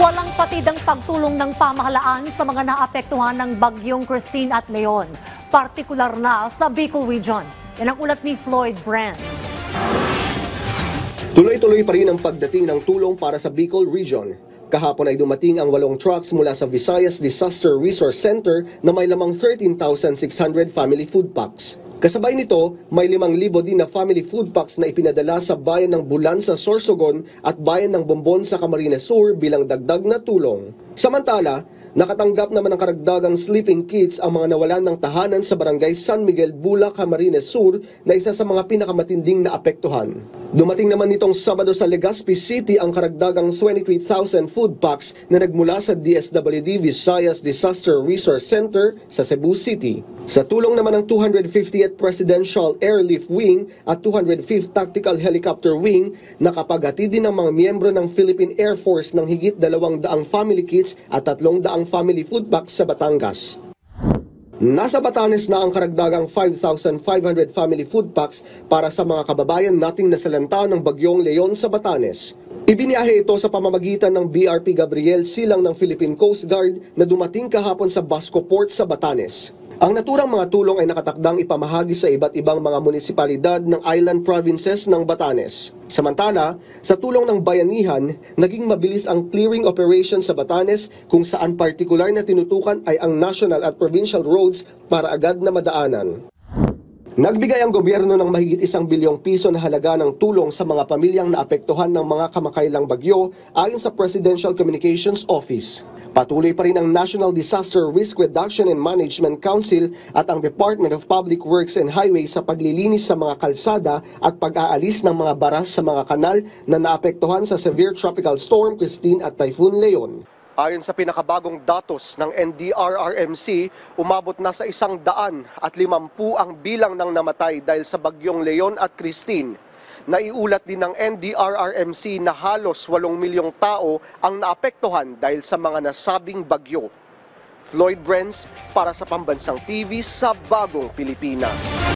Walang patidang pagtulong ng pamahalaan sa mga naapektuhan ng bagyong Christine at Leon, partikular na sa Bicol Region. Yan ang ulat ni Floyd Brands. Tuloy-tuloy pa rin ang pagdating ng tulong para sa Bicol Region. Kahapon ay dumating ang 8 trucks mula sa Visayas Disaster Resource Center na may lamang 13,600 family food packs. Kasabay nito, may 5,000 din na family food packs na ipinadala sa bayan ng Bulan sa Sorsogon at bayan ng Bombon sa Camarines Sur bilang dagdag na tulong. Samantala, nakatanggap naman ng karagdagang sleeping kits ang mga nawalan ng tahanan sa barangay San Miguel, Bula, Camarines Sur na isa sa mga pinakamatinding na apektuhan. Dumating naman nitong Sabado sa Legazpi City ang karagdagang 23,000 food packs na nagmula sa DSWD Visayas Disaster Resource Center sa Cebu City. Sa tulong naman ng 250th Presidential Airlift Wing at 205th Tactical Helicopter Wing, nakapaghatid din ng mga miyembro ng Philippine Air Force ng higit 200 family kits at 300 family food packs sa Batangas. Nasa Batanes na ang karagdagang 5,500 family food packs para sa mga kababayan nating nasalanta ng bagyong Leon sa Batanes. Ibiniyahe ito sa pamamagitan ng BRP Gabriel Silang ng Philippine Coast Guard na dumating kahapon sa Basco Port sa Batanes. Ang naturang mga tulong ay nakatakdang ipamahagi sa iba't ibang mga munisipalidad ng island provinces ng Batanes. Samantala, sa tulong ng bayanihan, naging mabilis ang clearing operation sa Batanes kung saan partikular na tinutukan ay ang national at provincial roads para agad na madaanan. Nagbigay ang gobyerno ng mahigit 1 bilyong piso na halaga ng tulong sa mga pamilyang naapektuhan ng mga kamakailang bagyo ayon sa Presidential Communications Office. Patuloy pa rin ang National Disaster Risk Reduction and Management Council at ang Department of Public Works and Highways sa paglilinis sa mga kalsada at pag-aalis ng mga baras sa mga kanal na naapektuhan sa severe tropical storm Christine at Typhoon Leon. Ayon sa pinakabagong datos ng NDRRMC, umabot na sa 150 ang bilang ng namatay dahil sa bagyong Leon at Christine. Naiulat din ng NDRRMC na halos 8 milyong tao ang naapektuhan dahil sa mga nasabing bagyo. Floyd Brands para sa Pambansang TV sa Bagong Pilipinas.